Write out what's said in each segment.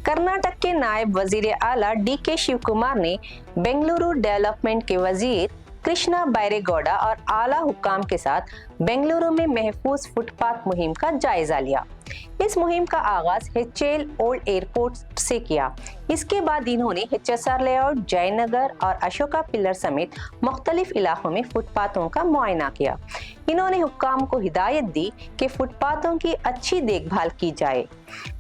कर्नाटक के नायब वजीर आला डीके शिव कुमार ने बेंगलुरु डेवलपमेंट के वजीर कृष्णा बैरेगौड़ा और आला हुक्काम के साथ बेंगलुरु में महफूज फुटपाथ मुहिम का जायजा लिया। इस मुहिम का आगाज HL ओल्ड एयरपोर्ट से किया। इसके बाद इन्होंने HSR लेआउट, जयनगर और अशोका पिलर समेत मुख्तलिफ इलाकों में फुटपाथों का मुआयना किया। इन्होंने हुक्काम को हिदायत दी कि फुटपाथों की अच्छी देखभाल की जाए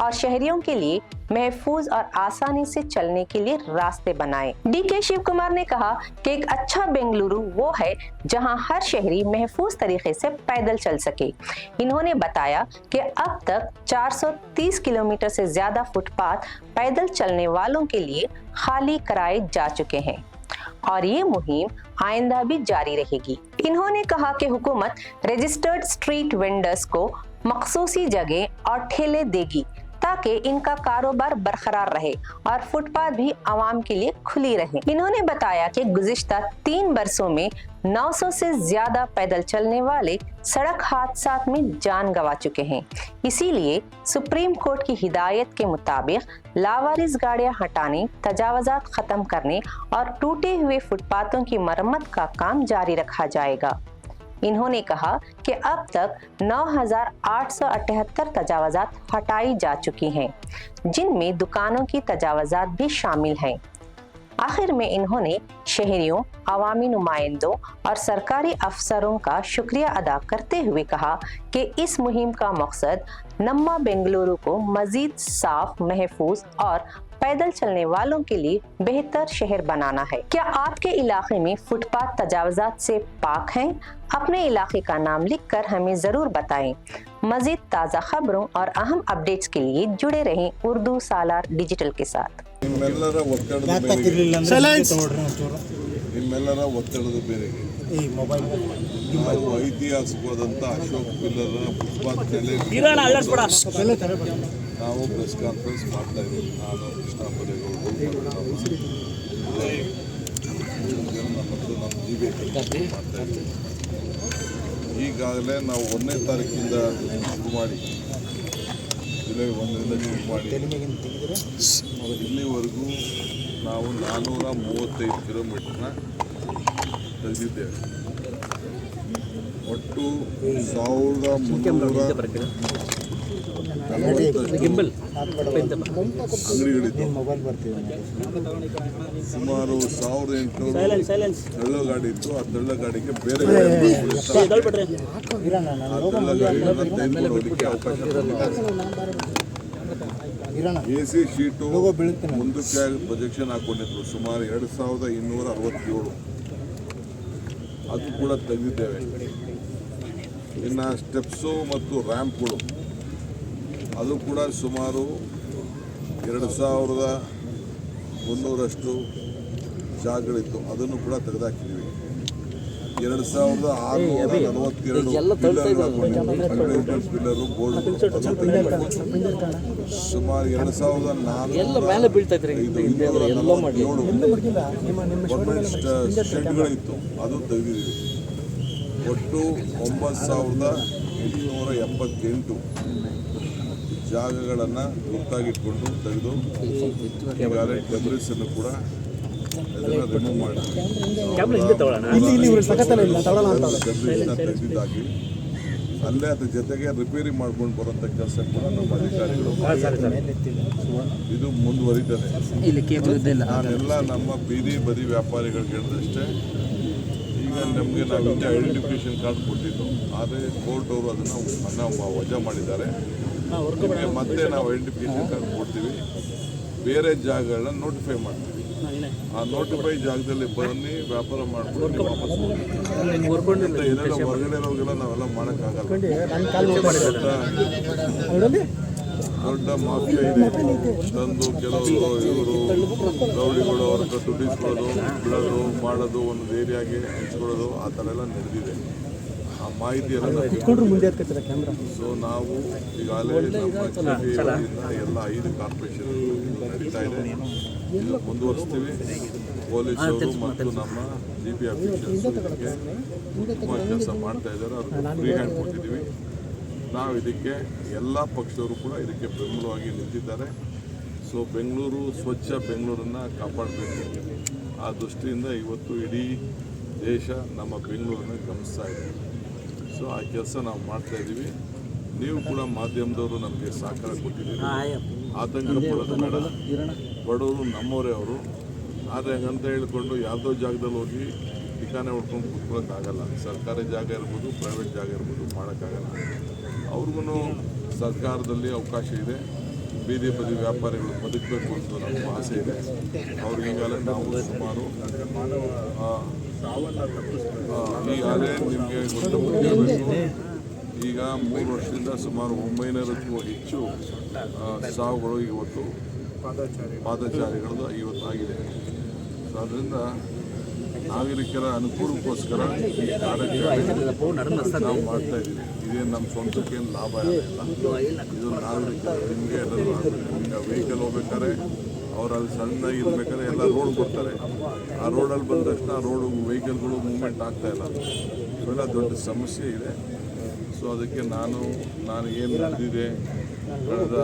और शहरियों के लिए महफूज और आसानी से चलने के लिए रास्ते बनाए। डीके शिव कुमार ने कहा कि एक अच्छा बेंगलुरु वो है जहां हर शहरी महफूज तरीके से पैदल चल सके। इन्होंने बताया कि अब तक 430 किलोमीटर से ज्यादा फुटपाथ पैदल चलने वालों के लिए खाली कराए जा चुके हैं और ये मुहिम आइंदा भी जारी रहेगी। इन्होंने कहा कि हुकूमत रजिस्टर्ड स्ट्रीट वेंडर्स को मखसूसी जगह और ठेले देगी ताकि इनका कारोबार बरकरार रहे और फुटपाथ भी आवाम के लिए खुली रहे। इन्होंने बताया कि गुज़िश्ता 3 बरसों में 900 से ज्यादा पैदल चलने वाले सड़क हादसात में जान गंवा चुके हैं। इसीलिए सुप्रीम कोर्ट की हिदायत के मुताबिक लावारिस गाड़ियां हटाने, तजावजात खत्म करने और टूटे हुए फुटपाथों की मरम्मत का काम जारी रखा जाएगा। इन्होंने कहा कि अब तक 9,878 तजावजात हटाई जा चुकी हैं, जिनमें दुकानों की तजावजात भी शामिल हैं। आखिर में इन्होंने शहरियों, अवामी नुमाइंदों और सरकारी अफसरों का शुक्रिया अदा करते हुए कहा कि इस मुहिम का मकसद नम्मा बेंगलुरु को मजीद साफ, महफूज और पैदल चलने वालों के लिए बेहतर शहर बनाना है। क्या आपके इलाके में फुटपाथ तजावजात से पाक हैं? अपने इलाके का नाम लिखकर हमें जरूर बताएं। मजीद ताज़ा खबरों और अहम अपडेट्स के लिए जुड़े रहें उर्दू सालार डिजिटल के साथ। ನಿಮ್ಮೆಲ್ಲರ ಒತ್ತಡದ ಮೇರೆಗೆ ನಾವು ಐತಿಹಾಸಿಕವಾದಂಥ ಅಶೋಕ್ ಪಿಲ್ಲರ್ ಫುಟ್ಪಾತ್ ನಾವು ಪ್ರೆಸ್ ಕಾನ್ಫರೆನ್ಸ್ ಮಾಡ್ತಾ ಇದ್ದೀವಿ. ನಾನು ಕೃಷ್ಣ ಬೈರೇಗೌಡರು ಮತ್ತು ನಮ್ಮ GBA ಮಾಡ್ತಾ ಇದ್ದೀವಿ. ಈಗಾಗಲೇ ನಾವು 1ನೇ ತಾರೀಕಿಂದ ಶುರು ಮಾಡಿ ಜುಲೈ 1ರಿಂದ ಶುರು ಮಾಡಿ ಇಲ್ಲಿವರೆಗೂ ನಾವು 435 ಕಿಲೋಮೀಟ್ರನ್ನ ತೆಗೆದಿದ್ದೇವೆ. ಒಟ್ಟು 1,340 ಅಂಗಡಿಗಳಿದ್ದು ಸುಮಾರು 1,800 ತಳ್ಳ ಗಾಡಿ ಇತ್ತು. ಆ ತಳ್ಳ ಗಾಡಿಗೆ ಬೇರೆ ತೆಗೆದುಕೊಳ್ಳೋದಕ್ಕೆ ಅವಕಾಶ AC ಶೀಟು ಮುಂದಕ್ಕೆ ಪ್ರೊಜೆಕ್ಷನ್ ಹಾಕೊಂಡಿದ್ರು ಸುಮಾರು 2,267. ಅದು ಕೂಡ ತೆಗೆದಿದ್ದೇವೆ. ಇನ್ನು ಸ್ಟೆಪ್ಸು ಮತ್ತು ರ್ಯಾಂಪ್ಗಳು ಅದು ಕೂಡ ಸುಮಾರು 2,300 ಜಾಗಗಳಿತ್ತು. ಅದನ್ನು ಕೂಡ ತೆಗೆದುಹಾಕಿದ್ದೀವಿ. 2,642 ಪಿಲ್ಲರು ಬೋರ್ಡ್ ಸುಮಾರು 2,447 ಶೆಡ್ಗಳಿತ್ತು. ಅದು ತೆಗೆದಿದ್ದೀವಿ. ಒಟ್ಟು 9,878 ಜಾಗಗಳನ್ನು ಗುರ್ತಾಗಿಟ್ಕೊಂಡು ತೆಗೆದು ಈಗಾಗಲೇ ಡೆಬ್ರಿಸನ್ನು ಕೂಡ ಅದನ್ನು ರಿಮೂವ್ ಮಾಡಿದ್ವಿ. ತೆಗೆದಿದ್ದಾಗಿ ಅಲ್ಲೇ ಅದ್ರ ಜೊತೆಗೆ ರಿಪೇರಿ ಮಾಡ್ಕೊಂಡು ಬರೋಂಥ ಕೆಲಸ ಕೂಡ ನಮ್ಮ ಅಧಿಕಾರಿಗಳು ಇದು ಮುಂದುವರಿತದೆ. ನಾನೆಲ್ಲ ನಮ್ಮ ಬೀದಿ ಬದಿ ವ್ಯಾಪಾರಿಗಳಿಗೆ ಹೇಳಿದಷ್ಟೇ, ಈಗ ನಮಗೆ ನಾವು ಇಂಡಿಯಾ ಐಡೆಂಟಿಫಿಕೇಶನ್ ಕಾರ್ಡ್ ಕೊಟ್ಟಿದ್ದು, ಆದರೆ ಕೋರ್ಟ್ ಅವರು ಅದನ್ನು ವಜಾ ಮಾಡಿದ್ದಾರೆ. ನಿಮಗೆ ಮತ್ತೆ ನಾವು ಐಡೆಂಟಿಫಿಕೇಶನ್ ಕಾರ್ಡ್ ಕೊಡ್ತೀವಿ, ಬೇರೆ ಜಾಗಗಳನ್ನ ನೋಟಿಫೈ ಮಾಡ್ತೀವಿ. ಆ ನೋಟಿಫೈ ಜಾಗದಲ್ಲಿ ಬನ್ನಿ, ವ್ಯಾಪಾರ ಮಾಡ್ಕೊಂಡು ಏನೆಲ್ಲ ಹೊರಗಡೆ ಇರೋಗೆಲ್ಲ ನಾವೆಲ್ಲ ಮಾಡೋಕ್ಕಾಗಲ್ಲ. ದೊಡ್ಡ ಮಾಫಿಯಾ ಇದೆ. ತಂದು ಕೆಲವರು ಇವರು ರೌಡಿಗಳು ಅವ್ರ ಹತ್ರ ದುಡ್ಡಿಸ್ಕೊಳ್ಳೋದು, ಬಿಡೋದು, ಮಾಡೋದು, ಒಂದು ಏರಿಯಾಗೆ ಹಂಚ್ಕೊಳ್ಳೋದು, ಆ ಥರ ಎಲ್ಲ ನಡೆದಿದೆ. ಆ ಮಾಹಿತಿಯೆಲ್ಲ ಸೊ ನಾವು ಈಗಾಗಲೇ ನಮ್ಮ ಎಲ್ಲ 5 ಕಾರ್ಪೊರೇಷನ್ ನಡೀತಾ ಇದೆ. ಇದು ಮುಂದುವರಿಸ್ತೀವಿ. ಪೊಲೀಸರು ಮತ್ತು ನಮ್ಮ GBA ಅಫಿಷಿಯಲ್ಸ್ ಇದಕ್ಕೆ ತುಂಬ ಕೆಲಸ ಮಾಡ್ತಾ ಇದ್ದಾರೆ. ಅವ್ರಿಗೆ ಫ್ರೀ ಹ್ಯಾಂಡ್ ಕೊಟ್ಟಿದ್ದೀವಿ. ನಾವು ಇದಕ್ಕೆ ಎಲ್ಲ ಪಕ್ಷದವರು ಕೂಡ ಇದಕ್ಕೆ ಬೆಂಬಲವಾಗಿ ನಿಂತಿದ್ದಾರೆ. ಸೊ ಬೆಂಗಳೂರು ಸ್ವಚ್ಛ ಬೆಂಗಳೂರನ್ನು ಕಾಪಾಡಬೇಕು. ಆ ದೃಷ್ಟಿಯಿಂದ ಇವತ್ತು ಇಡೀ ದೇಶ ನಮ್ಮ ಬೆಂಗಳೂರನ್ನು ಗಮನಿಸ್ತಾ ಇದೆ. ಸೊ ಆ ಕೆಲಸ ನಾವು ಮಾಡ್ತಾಯಿದ್ದೀವಿ. ನೀವು ಕೂಡ ಮಾಧ್ಯಮದವರು ನಮಗೆ ಸಹಕಾರ ಕೊಟ್ಟಿದ್ದೀರಿ. ಆತಂಕ ಪಡೋದು ಬೇಡ. ಬಡವರು ನಮ್ಮವರೇ ಅವರು. ಆದರೆ ಹಂಗಂತ ಹೇಳ್ಕೊಂಡು ಯಾವುದೋ ಜಾಗದಲ್ಲಿ ಹೋಗಿ ಠಿಕಾನೆ ಹೊಡ್ಕೊಂಡು ಕೂತ್ಕೊಳ್ಳೋಕ್ಕಾಗಲ್ಲ. ಸರ್ಕಾರಿ ಜಾಗ ಇರ್ಬೋದು, ಪ್ರೈವೇಟ್ ಜಾಗ ಇರ್ಬೋದು, ಮಾಡೋಕ್ಕಾಗಲ್ಲ. ಅವ್ರಿಗೂ ಸರ್ಕಾರದಲ್ಲಿ ಅವಕಾಶ ಇದೆ. ಬೀದಿ ಬದಿ ವ್ಯಾಪಾರಿಗಳು ಬದುಕಬೇಕು ಅಂತ ನಮ್ಮ ಆಸೆ ಇದೆ. ಅವ್ರಿಗೀಗಾಗಲೇ ನಾವು ಸುಮಾರು ಈಗಾಗಲೇ ನಿಮಗೆ ಗೊತ್ತಿರಬೇಕು, ಈಗ 3 ವರ್ಷದಿಂದ ಸುಮಾರು 900ಕ್ಕೂ ಹೆಚ್ಚು ಸಾವುಗಳು ಇವತ್ತು ಪಾದಚಾರಿಗಳದ್ದು ಇವತ್ತು ಆಗಿದೆ. ಸೊ ಅದರಿಂದ ನಾಗರಿಕರ ಅನುಕೂಲಕ್ಕೋಸ್ಕರ ಈ ಕಾರ್ಯಕ್ರಮ ನಾವು ಮಾಡ್ತಾ ಇದ್ದೀವಿ. ಇದೇನು ನಮ್ಮ ಸ್ವಂತಕ್ಕೇನು ಲಾಭ ಇಲ್ಲ. ಇದು ನಾಗರಿಕರು ನಿಮಗೆ ಎಲ್ಲರೂ ಈಗ ವೆಹಿಕಲ್ ಹೋಗ್ಬೇಕಾದ್ರೆ ಅವ್ರು ಅಲ್ಲಿ ಸಣ್ಣದಾಗಿ ಇರ್ಬೇಕಾದ್ರೆ ಎಲ್ಲ ರೋಡ್ ಕೊಡ್ತಾರೆ. ಆ ರೋಡಲ್ಲಿ ಬಂದ ತಕ್ಷಣ ರೋಡು ವೆಹಿಕಲ್ಗಳು ಮೂವ್ಮೆಂಟ್ ಆಗ್ತಾ ಇಲ್ಲ. ಇವೆಲ್ಲ ದೊಡ್ಡ ಸಮಸ್ಯೆ ಇದೆ. ಸೊ ಅದಕ್ಕೆ ನಾನು ಏನು ನಡೆದಿದೆ ಕಳೆದ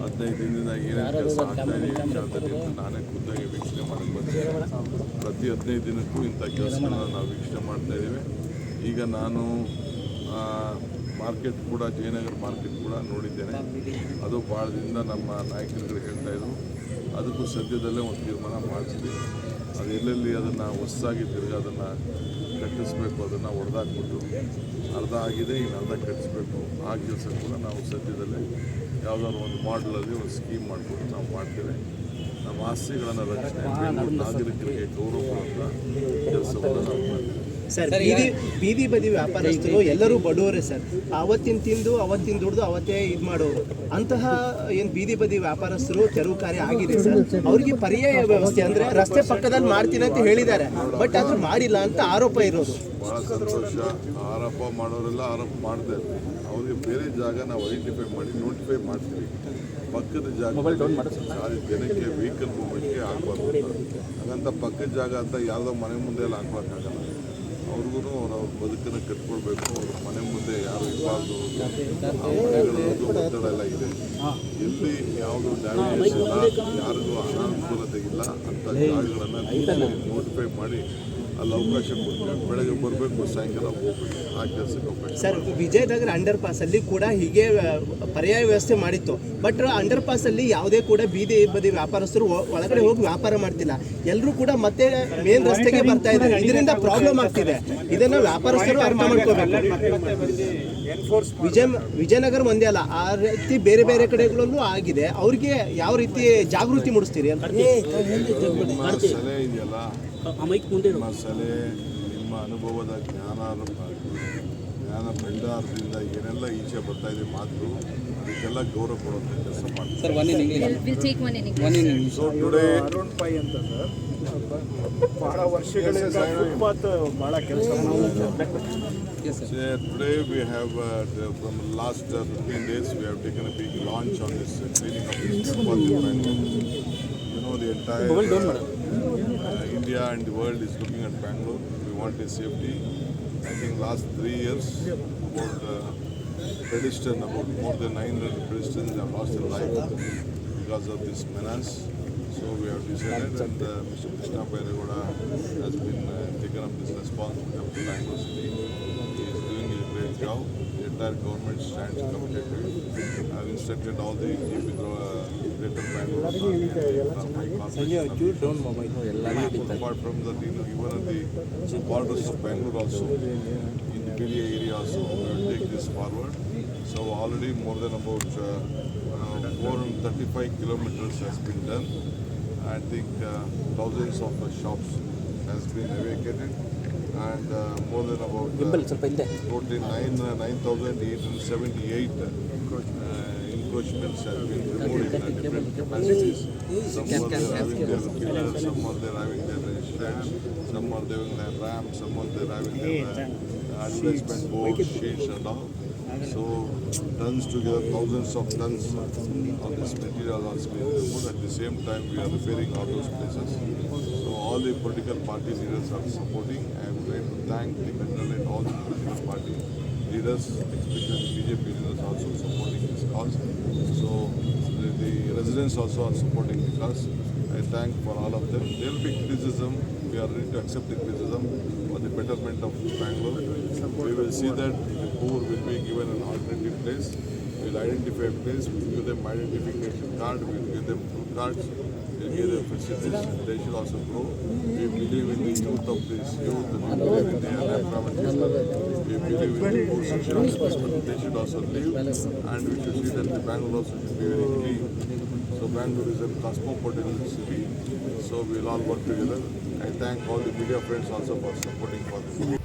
15 ದಿನದಿಂದ ಏನೇನು ಕೆಲಸ ಆಗ್ತಾಯಿದೆ ವಿಚಾರದಲ್ಲಿ ಅಂತ ನಾನೇ ಖುದ್ದಾಗಿ ವೀಕ್ಷಣೆ ಮಾಡಕ್ಕೆ ಬಂದಿದ್ದೇನೆ. ಪ್ರತಿ 15 ದಿನಕ್ಕೂ ಇಂಥ ಕೆಲಸಗಳನ್ನ ನಾವು ವೀಕ್ಷಣೆ ಮಾಡ್ತಾಯಿದ್ದೀವಿ. ಈಗ ನಾನು ಮಾರ್ಕೆಟ್ ಕೂಡ ಜಯನಗರ ಮಾರ್ಕೆಟ್ ಕೂಡ ನೋಡಿದ್ದೇನೆ. ಅದು ಭಾಳ ದಿನದಿಂದ ನಮ್ಮ ನಾಯಕರುಗಳು ಹೇಳ್ತಾಯಿದ್ರು. ಅದಕ್ಕೂ ಸದ್ಯದಲ್ಲೇ ಒಂದು ತೀರ್ಮಾನ ಮಾಡಿಸಿದ್ವಿ. ಅದು ಎಲ್ಲೆಲ್ಲಿ ಅದನ್ನು ಹೊಸದಾಗಿ ತಿರುಗಿ ಅದನ್ನು ಕಟ್ಟಿಸ್ಬೇಕು, ಅದನ್ನು ಹೊಡೆದಾಕ್ಬಿಟ್ಟು ಅರ್ಧ ಆಗಿದೆ, ಇನ್ನು ಅರ್ಧ ಕಟ್ಟಿಸ್ಬೇಕು. ಆ ಕೆಲಸ ಕೂಡ ನಾವು ಸದ್ಯದಲ್ಲೇ ಯಾವುದಾದ್ರು ಒಂದು ಮಾಡಲಲ್ಲಿ ಒಂದು ಸ್ಕೀಮ್ ಮಾಡಿಕೊಂಡು ನಾವು ಮಾಡ್ತೇವೆ. ನಮ್ಮ ಆಸ್ತಿಗಳನ್ನು ರಕ್ಷಣೆ ಬೆಂಗಳೂರು ನಾಗರಿಕರಿಗೆ ಗೌರವ ಕೊಡುವಂಥ ಕೆಲಸವನ್ನು ನಾವು ಮಾಡ್ತೇವೆ. ಸರ್, ಬೀದಿ ಬದಿ ವ್ಯಾಪಾರಸ್ಥರು ಎಲ್ಲರೂ ಬಡವರೇ ಸರ್. ಅವತ್ತಿನ ತಿಂದು ಅವತ್ತಿನ ದುಡ್ದು ಅವತ್ತೇ ಇದು ಮಾಡೋರು. ಅಂತಹ ಏನು ಬೀದಿ ಬದಿ ವ್ಯಾಪಾರಸ್ಥರು ತೆರವು ಕಾರ್ಯ ಆಗಿದೆ ಸರ್. ಅವರಿಗೆ ಪರ್ಯಾಯ ವ್ಯವಸ್ಥೆ ಅಂದರೆ ರಸ್ತೆ ಪಕ್ಕದಲ್ಲಿ ಮಾಡ್ತೀನಿ ಅಂತ ಹೇಳಿದ್ದಾರೆ, ಬಟ್ ಅದು ಮಾಡಿಲ್ಲ ಅಂತ ಆರೋಪ ಇರೋದು. ಭಾಳ ಸಂತೋಷ. ಆರೋಪ ಮಾಡೋರೆಲ್ಲ ಆರೋಪ ಮಾಡ್ತಾ ಇರ್ತೀವಿ. ಅವ್ರಿಗೆ ಬೇರೆ ಜಾಗ ನಾವು ಐಡೆಂಟಿಫೈ ಮಾಡಿ ನೋಟಿಫೈ ಮಾಡ್ತೀವಿ. ಪಕ್ಕದ ಜಾಗ ಜನಕ್ಕೆ ವೆಹಿಕಲ್ ಮೂವ್ಮೆಂಟ್ಗೆ ಹಾಕ್ಬಾರ್ದು. ಹಾಗಂತ ಪಕ್ಕದ ಜಾಗ ಅಂತ ಯಾವುದೋ ಮನೆ ಮುಂದೆ ಎಲ್ಲ ಹಾಕ್ಬೇಕಾಗಲ್ಲ. ಅವ್ರಿಗೂ ಅವ್ರ ಬದುಕನ್ನು ಕಟ್ಕೊಳ್ಬೇಕು. ಅವ್ರ ಮನೆ ಮುಂದೆ ಯಾರು ಇರಬಾರ್ದು. ಆ ಮನೆಗಳದ್ದು ಒತ್ತಡ ಎಲ್ಲ ಇದೆ. ಎಲ್ಲಿ ಯಾವುದು ಡ್ಯಾಮೇಜ್ ಇಲ್ಲ, ಯಾರಿಗೂ ಅನಾನುಕೂಲತೆ ಇಲ್ಲ ಅಂತ ಜಾಗಗಳನ್ನು ನೋಟಿಫೈ ಮಾಡಿ ಅಲ್ಲಿ ಅವಕಾಶ ಕೊಡ್ತೀವಿ. ಬೆಳಗ್ಗೆ ಬರಬೇಕು, ಸಾಯಂಕಾಲ ಹೋಗ್ಬೇಕು. ಆ ಕೆಲಸಕ್ಕೆ ಅವಕಾಶ. ಸರ್, ವಿಜಯನಗರ ಅಂಡರ್ ಪಾಸಲ್ಲಿ ಕೂಡ ಹೀಗೆ ಪರ್ಯಾಯ ವ್ಯವಸ್ಥೆ ಮಾಡಿತ್ತು. ಬಟ್ ಅಂಡರ್ ಪಾಸಲ್ಲಿ ಯಾವುದೇ ಕೂಡ ಬೀದಿ ಬದಿ ವ್ಯಾಪಾರಸ್ಥರು ಒಳಗಡೆ ಹೋಗಿ ವ್ಯಾಪಾರ ಮಾಡ್ತಿಲ್ಲ. ಎಲ್ಲರೂ ಕೂಡ ಮತ್ತೆ ಮೇನ್ ರಸ್ತೆಗೆ ಬರ್ತಾ ಇದ್ದಾರೆ. ಇದರಿಂದ ಪ್ರಾಬ್ಲಮ್ ಆಗ್ತಿದೆ. ಇದನ್ನ ವ್ಯಾಪಾರಸ್ಥರು ಅರ್ಥ ಮಾಡ್ಕೋಬೇಕು. ವಿಜಯನಗರ ಒಂದೇ ಅಲ್ಲ, ಆ ರೀತಿ ಬೇರೆ ಬೇರೆ ಕಡೆಗಳಲ್ಲೂ ಆಗಿದೆ. ಅವ್ರಿಗೆ ಯಾವ ರೀತಿ ಜಾಗೃತಿ ಮೂಡಿಸ್ತೀರಿ ಅಂತ ಸಲಹೆ ಇದೆಯಲ್ಲ, ನಿಮ್ಮ ಸಲಹೆ, ನಿಮ್ಮ ಅನುಭವದ ಜ್ಞಾನ ಭಂಡಾರದಿಂದ ಏನೆಲ್ಲ ಈಚೆ ಬರ್ತಾ ಇದೆ ಮಾತು, ಅದಕ್ಕೆಲ್ಲ ಗೌರವ ಕೊಡುವಂಥ ಕೆಲಸ ಮಾಡ್ತೀವಿ. ಸೊ ಟುಡೇ ಬಹಳ ವರ್ಷಗಳಿಂದ ಫುಟ್ಪಾತ್ ಬಹಳ ಕೆಲಸ today we have from the last 15 days we have taken a big launch on this cleaning of this footpath in Bangalore. You know, the entire India and the world is looking at Bangalore. We want a safety. I think last 3 years about about more than 900 pedestrians have lost their life because of this menace. So we have decided, and Mr. Krishna Bairegoda has been taken up this responsibility of Bangalore City. He is doing a great job. The entire government stands committed to it. I have instructed all the Greater Bangalore Authority apart from that, even at the borders of Bangalore also, in the Pedia area also, we will take this forward. So already more than about 435 kilometers has been done. I think thousands of shops has been evacuated, and more than about totally 9,878 encroachments have been removed in different capacities. Some are there having their pillars, some are there having their sheds, some are there having their ramps, some are there having their advertisement boards, sheets and all. So tons together, thousands of tons of this material has been removed. At the same time, we are repairing all those places. So all the political party leaders are supporting. I would like to thank the congratulate all the political parties leaders, especially BJP leaders, also supporting this cause. So the residents also are supporting the cause. I thank for all of them. There will be criticism. We are ready to accept the criticism for the betterment of Bangalore. We will see that the poor will be given an alternative place. We will identify a place. We will give them identification card. We will give them food cards. We will give them facilities. They should also grow. We believe in the youth of this youth. We believe in the unemployment. We believe in the poor social responsibility. They should also live. And we should see that the Bangalore also should be very clean. So Bangalore is a cosmopolitan city. So we will all work together. I thank all the media friends also for supporting for this.